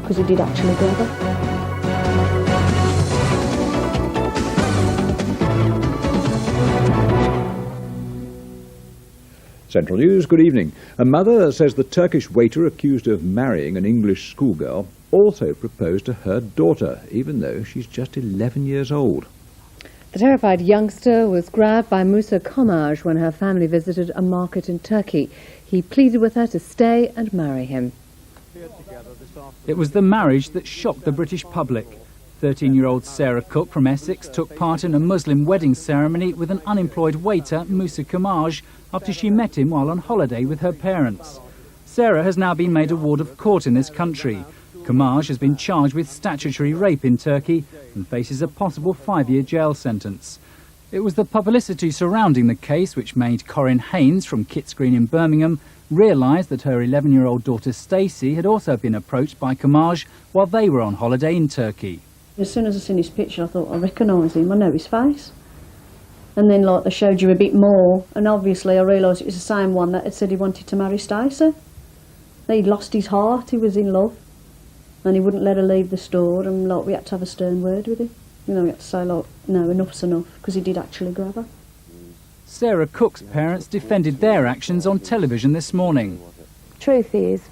because he did actually grab her. Central News, good evening. A mother says the Turkish waiter accused of marrying an English schoolgirl also proposed to her daughter, even though she's just 11 years old. The terrified youngster was grabbed by Musa Komaj when her family visited a market in Turkey. He pleaded with her to stay and marry him. It was the marriage that shocked the British public. 13-year-old Sarah Cook from Essex took part in a Muslim wedding ceremony with an unemployed waiter, Musa Komaj, after she met him while on holiday with her parents. Sarah has now been made a ward of court in this country. Komaj has been charged with statutory rape in Turkey and faces a possible 5-year jail sentence. It was the publicity surrounding the case which made Corinne Haynes from Kitts Green in Birmingham realise that her 11-year-old daughter Stacey had also been approached by Komaj while they were on holiday in Turkey. As soon as I seen his picture, I thought, I recognise him, I know his face. And then, like, they showed you a bit more, and obviously I realised it was the same one that had said he wanted to marry Stacey. He'd lost his heart, he was in love, and he wouldn't let her leave the store, and, like, we had to have a stern word with him. You know, we had to say, like, no, enough's enough, because he did actually grab her. Sarah Cook's parents defended their actions on television this morning. Truth is,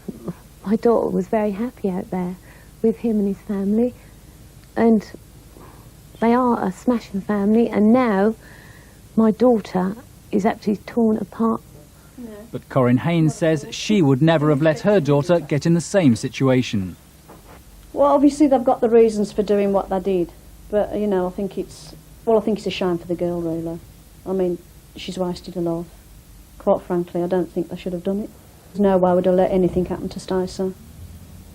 my daughter was very happy out there with him and his family, and they are a smashing family, and now my daughter is actually torn apart. But Corinne Haynes says she would never have let her daughter get in the same situation. Well, obviously they've got the reasons for doing what they did, but, you know, I think it's a shame for the girl, really. I mean, she's wasted her life. Quite frankly, I don't think they should have done it. There's no way would have let anything happen to Stacey.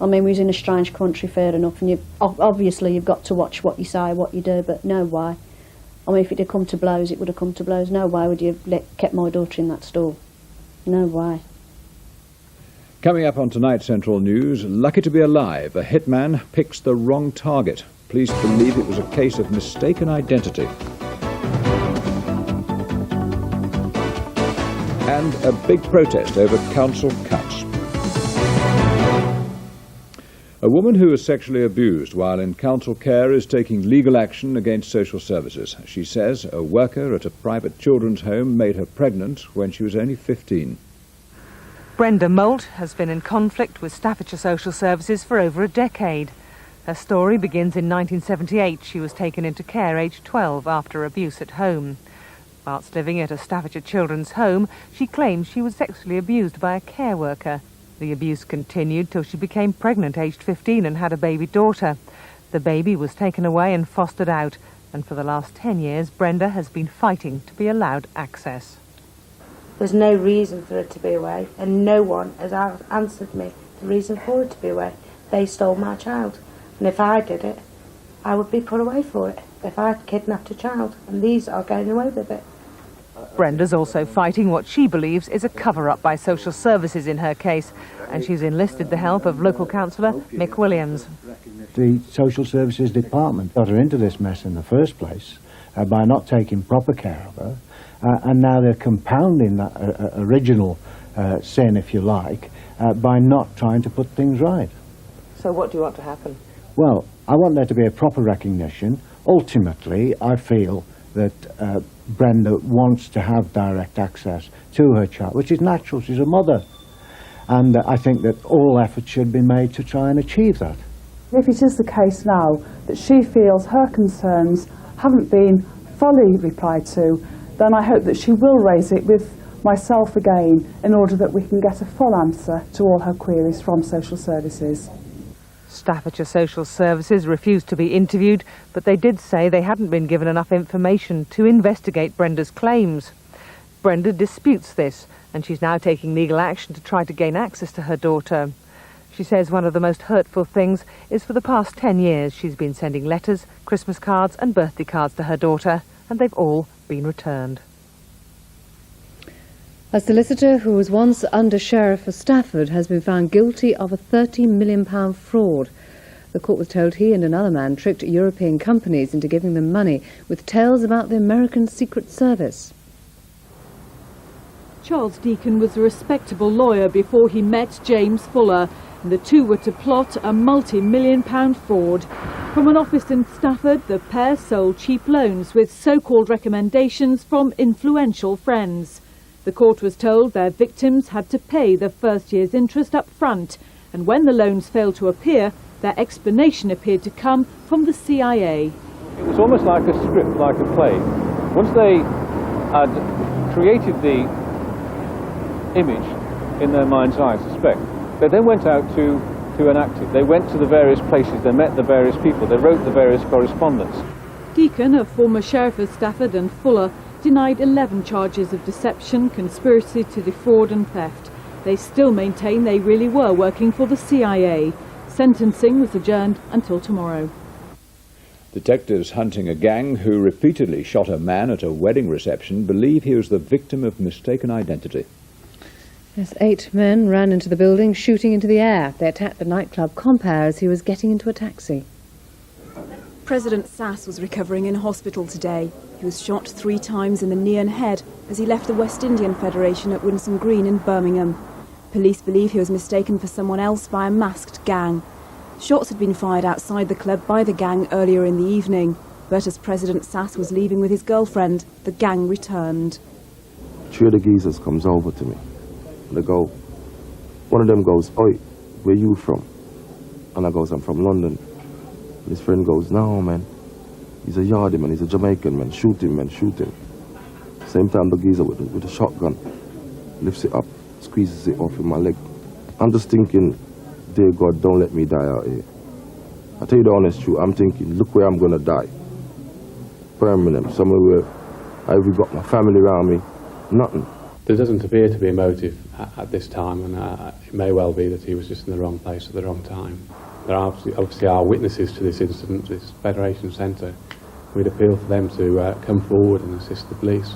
I mean, we was in a strange country, fair enough, and obviously you've got to watch what you say, what you do, but no way. I mean, if it had come to blows, it would have come to blows. No way would you have kept my daughter in that store. No way. Coming up on tonight's Central News, lucky to be alive, a hitman picks the wrong target. Police believe it was a case of mistaken identity. And a big protest over council cuts. A woman who was sexually abused while in council care is taking legal action against social services. She says a worker at a private children's home made her pregnant when she was only 15. Brenda Moult has been in conflict with Staffordshire Social Services for over a decade. Her story begins in 1978. She was taken into care aged 12 after abuse at home. Whilst living at a Staffordshire children's home, she claims she was sexually abused by a care worker. The abuse continued till she became pregnant aged 15 and had a baby daughter. The baby was taken away and fostered out, and for the last 10 years Brenda has been fighting to be allowed access. There's no reason for her to be away, and no one has answered me the reason for her to be away. They stole my child, and if I did it, I would be put away for it. If I had kidnapped a child, and these are going away with it. Brenda's also fighting what she believes is a cover-up by social services in her case, and she's enlisted the help of local councillor Mick Williams. The social services department got her into this mess in the first place by not taking proper care of her, and now they're compounding that original sin, if you like, by not trying to put things right. So what do you want to happen? Well, I want there to be a proper recognition. Ultimately, I feel that Brenda wants to have direct access to her child, which is natural. She's a mother. And I think that all efforts should be made to try and achieve that. If it is the case now that she feels her concerns haven't been fully replied to, then I hope that she will raise it with myself again in order that we can get a full answer to all her queries from social services. Staffordshire Social Services refused to be interviewed, but they did say they hadn't been given enough information to investigate Brenda's claims. Brenda disputes this, and she's now taking legal action to try to gain access to her daughter. She says one of the most hurtful things is for the past 10 years she's been sending letters, Christmas cards and birthday cards to her daughter, and they've all been returned. A solicitor who was once under sheriff for Stafford has been found guilty of a £30 million fraud. The court was told he and another man tricked European companies into giving them money with tales about the American Secret Service. Charles Deacon was a respectable lawyer before he met James Fuller. and the two were to plot a multi-million-pound fraud. From an office in Stafford, the pair sold cheap loans with so-called recommendations from influential friends. The court was told their victims had to pay the first year's interest up front, and when the loans failed to appear, their explanation appeared to come from the CIA. It was almost like a script, like a play. Once they had created the image in their mind's eye, I suspect, they then went out to enact it. They went to the various places, they met the various people, they wrote the various correspondence. Deacon, a former sheriff of Stafford and Fuller, denied 11 charges of deception, conspiracy to defraud and theft. They still maintain they really were working for the CIA. Sentencing was adjourned until tomorrow. Detectives hunting a gang who repeatedly shot a man at a wedding reception believe he was the victim of mistaken identity. Yes, 8 men ran into the building, shooting into the air. They attacked the nightclub compere as he was getting into a taxi. President Sass was recovering in hospital today. He was shot 3 times in the knee and head as he left the West Indian Federation at Winsome Green in Birmingham. Police believe he was mistaken for someone else by a masked gang. Shots had been fired outside the club by the gang earlier in the evening, but as President Sass was leaving with his girlfriend, the gang returned. 3 of the geezers comes over to me. They go, one of them goes, "Oi, where you from?" And I goes, "I'm from London." And his friend goes, "No, man, he's a yardie, man, he's a Jamaican, man, shoot him, man, shoot him." Same time the geezer with a shotgun lifts it up, squeezes it off with my leg. I'm just thinking, dear God, don't let me die out here. I tell you the honest truth, I'm thinking, look where I'm gonna die. Birmingham, somewhere where I've got my family around me, nothing. There doesn't appear to be a motive at this time, and it may well be that he was just in the wrong place at the wrong time. There are obviously are witnesses to this incident, this Federation Centre. We'd appeal for them to come forward and assist the police.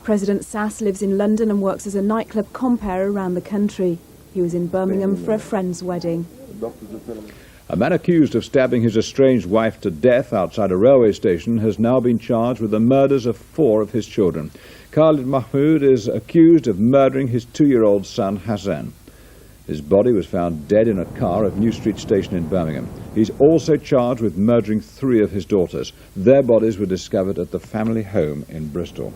President Sass lives in London and works as a nightclub compere around the country. He was in Birmingham for a friend's wedding. A man accused of stabbing his estranged wife to death outside a railway station has now been charged with the murders of 4 of his children. Khalid Mahmoud is accused of murdering his 2-year-old son Hassan. His body was found dead in a car at New Street Station in Birmingham. He's also charged with murdering 3 of his daughters. Their bodies were discovered at the family home in Bristol.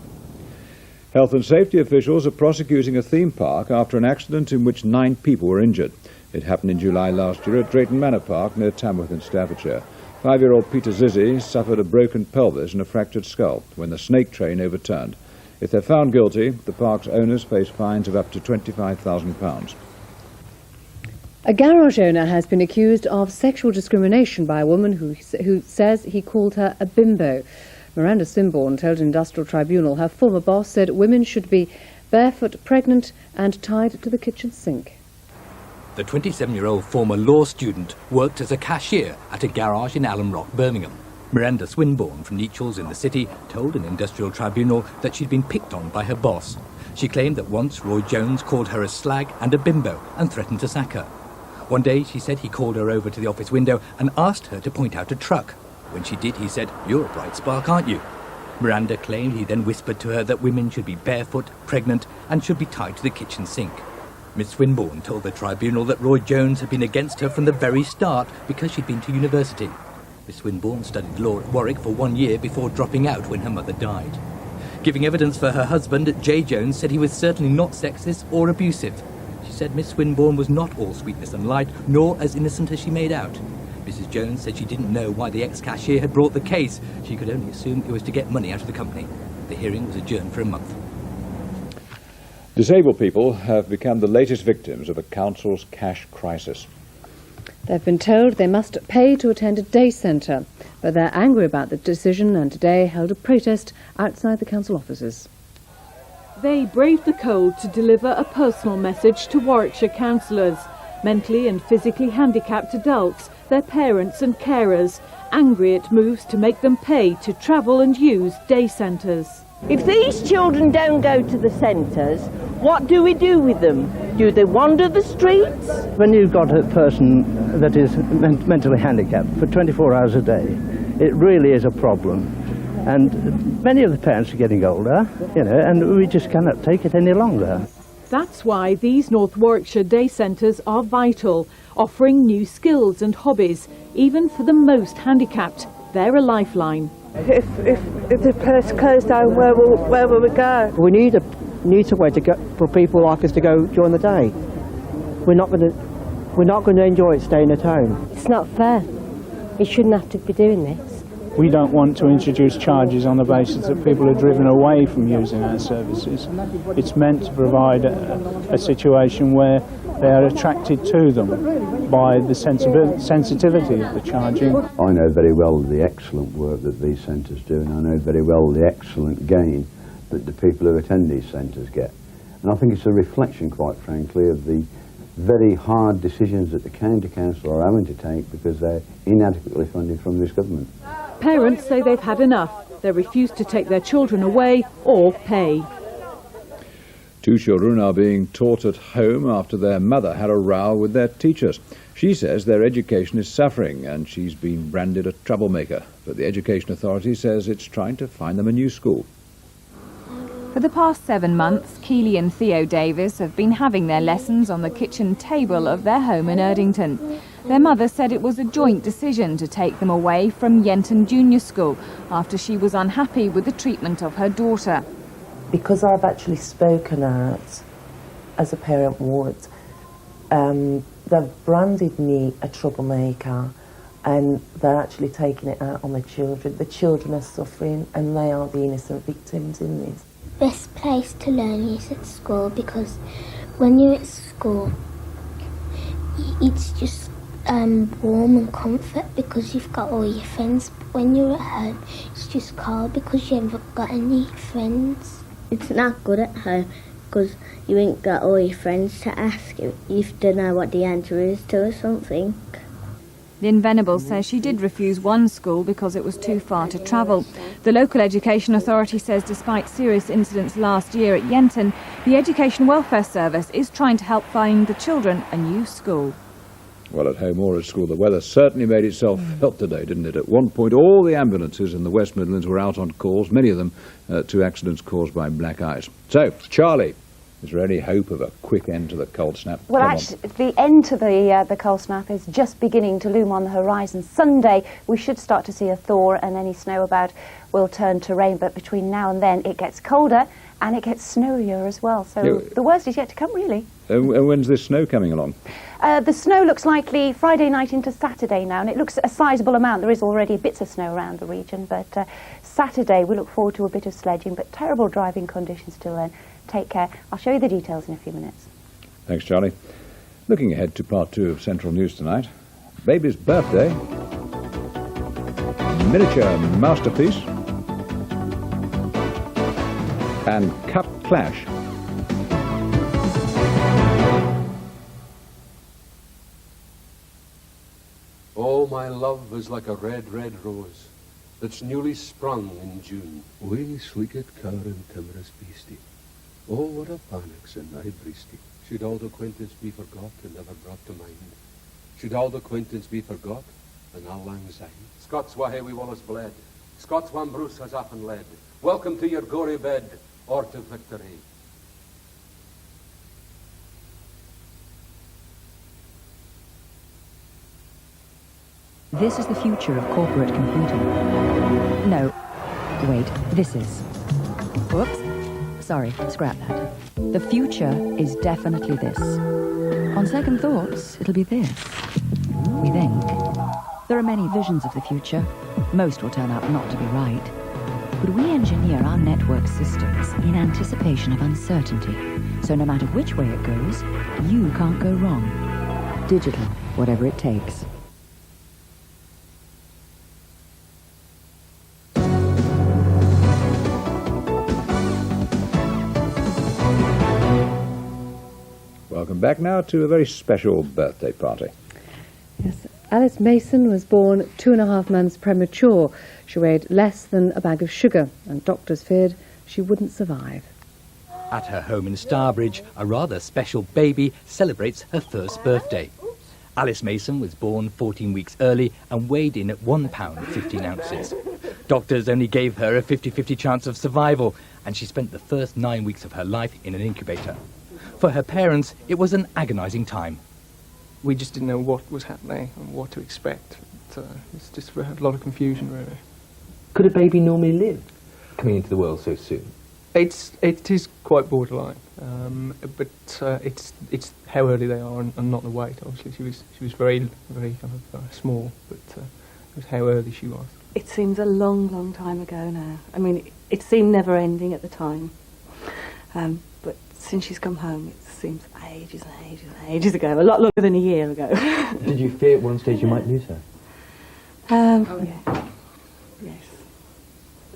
Health and safety officials are prosecuting a theme park after an accident in which 9 people were injured. It happened in July last year at Drayton Manor Park near Tamworth in Staffordshire. 5-year-old Peter Zizzi suffered a broken pelvis and a fractured skull when the snake train overturned. If they're found guilty, the park's owners face fines of up to £25,000. A garage owner has been accused of sexual discrimination by a woman who says he called her a bimbo. Miranda Swinburne told an industrial tribunal her former boss said women should be barefoot, pregnant and tied to the kitchen sink. The 27-year-old former law student worked as a cashier at a garage in Allen Rock, Birmingham. Miranda Swinburne from Nechells in the city told an industrial tribunal that she'd been picked on by her boss. She claimed that once Roy Jones called her a slag and a bimbo and threatened to sack her. One day she said he called her over to the office window and asked her to point out a truck. When she did, he said, "You're a bright spark, aren't you?" Miranda claimed he then whispered to her that women should be barefoot, pregnant and should be tied to the kitchen sink. Miss Swinburne told the tribunal that Roy Jones had been against her from the very start because she'd been to university. Miss Swinburne studied law at Warwick for 1 year before dropping out when her mother died. Giving evidence for her husband, Jay Jones said he was certainly not sexist or abusive. She said Miss Swinburne was not all sweetness and light, nor as innocent as she made out. Mrs. Jones said she didn't know why the ex-cashier had brought the case. She could only assume it was to get money out of the company. The hearing was adjourned for a month. Disabled people have become the latest victims of a council's cash crisis. They've been told they must pay to attend a day centre, but they're angry about the decision and today held a protest outside the council offices. They braved the cold to deliver a personal message to Warwickshire councillors, mentally and physically handicapped adults, their parents and carers, angry at moves to make them pay to travel and use day centres. If these children don't go to the centres, what do we do with them? Do they wander the streets? When you've got a person that is mentally handicapped for 24 hours a day, it really is a problem. And many of the parents are getting older, and we just cannot take it any longer. That's why these North Warwickshire day centres are vital, offering new skills and hobbies, even for the most handicapped. They're a lifeline. If the place closed down, where will we go? We need some way to go for people like us to go during the day. We're not going to enjoy it staying at home. It's not fair. You shouldn't have to be doing this. We don't want to introduce charges on the basis that people are driven away from using our services. It's meant to provide a situation where they are attracted to them by the sensitivity of the charging. I know very well the excellent work that these centres do, and I know very well the excellent gain that the people who attend these centres get. And I think it's a reflection, quite frankly, of the very hard decisions that the county council are having to take because they're inadequately funded from this government. Parents say they've had enough. They refuse to take their children away or pay. 2 children are being taught at home after their mother had a row with their teachers. She says their education is suffering and she's been branded a troublemaker. But the Education Authority says it's trying to find them a new school. For the past 7 months, Keely and Theo Davis have been having their lessons on the kitchen table of their home in Erdington. Their mother said it was a joint decision to take them away from Yenton Junior School after she was unhappy with the treatment of her daughter. Because I've actually spoken out, as a parent would, they've branded me a troublemaker and they're actually taking it out on the children. The children are suffering and they are the innocent victims in this. Best place to learn is at school, because when you're at school it's just warm and comfort because you've got all your friends, but when you're at home it's just cold because you haven't got any friends. It's not good at home because you ain't got all your friends to ask if you don't know what the answer is to or something. Lynn Venables says she did refuse one school because it was too far to travel. The local education authority says despite serious incidents last year at Yenton, the Education Welfare Service is trying to help find the children a new school. Well, at home or at school, the weather certainly made itself felt today, didn't it? At one point, all the ambulances in the West Midlands were out on calls, many of them to accidents caused by black ice. So, Charlie, is there any hope of a quick end to the cold snap? Well, actually, the end to the cold snap is just beginning to loom on the horizon. Sunday, we should start to see a thaw and any snow about will turn to rain, but between now and then it gets colder and it gets snowier as well. So the worst is yet to come, really. And when's this snow coming along? The snow looks likely Friday night into Saturday now, and it looks a sizable amount. There is already bits of snow around the region, but Saturday we look forward to a bit of sledging, but terrible driving conditions till then. Take care. I'll show you the details in a few minutes. Thanks, Charlie. Looking ahead to part 2 of Central News tonight. Baby's birthday. Miniature masterpiece. And cup clash. Oh, my love is like a red, red rose that's newly sprung in June. We sleeked car and timorous beastie. Oh, what a panics and I breasty. Should old acquaintance be forgot and never brought to mind? Should old acquaintance be forgot and all lang syne? Scots wha we Wallace bled, Scots one Bruce has often led. Welcome to your gory bed, or to victory. This is the future of corporate computing. No, wait, this is. Whoops. Sorry, scrap that. The future is definitely this. On second thoughts, it'll be this. We think. There are many visions of the future. Most will turn out not to be right. But we engineer our network systems in anticipation of uncertainty. So no matter which way it goes, you can't go wrong. Digital, whatever it takes. Welcome back now to a very special birthday party. Yes, Alice Mason was born 2.5 months premature. She weighed less than a bag of sugar, and doctors feared she wouldn't survive. At her home in Starbridge, a rather special baby celebrates her first birthday. Alice Mason was born 14 weeks early and weighed in at £1 15 ounces. Doctors only gave her a 50-50 chance of survival, and she spent the first 9 weeks of her life in an incubator. For her parents, it was an agonising time. We just didn't know what was happening and what to expect. It's just a lot of confusion, really. Could a baby normally live coming into the world so soon? It is quite borderline, but it's how early they are and not the weight. Obviously, she was very kind of small, but it was how early she was. It seems a long, long time ago now. I mean, it seemed never ending at the time, but since she's come home, it seems ages and ages and ages ago. A lot longer than a year ago. Did you fear at one stage you might lose her? Yeah. Yes.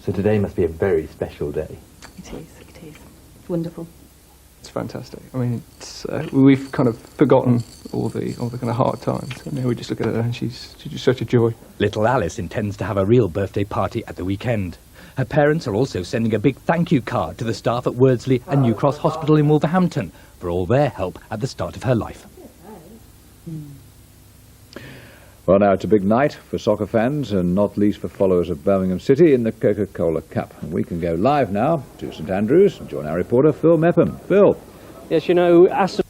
So today must be a very special day. It is. It's wonderful. It's fantastic. I mean, we've kind of forgotten all the kind of hard times, and now we just look at her and she's just such a joy. Little Alice intends to have a real birthday party at the weekend. Her parents are also sending a big thank you card to the staff at Wordsley and New Cross Hospital in Wolverhampton for all their help at the start of her life. Well, now it's a big night for soccer fans and not least for followers of Birmingham City in the Coca-Cola Cup. And we can go live now to St Andrews and join our reporter Phil Mepham. Phil. Yes, you know, Aston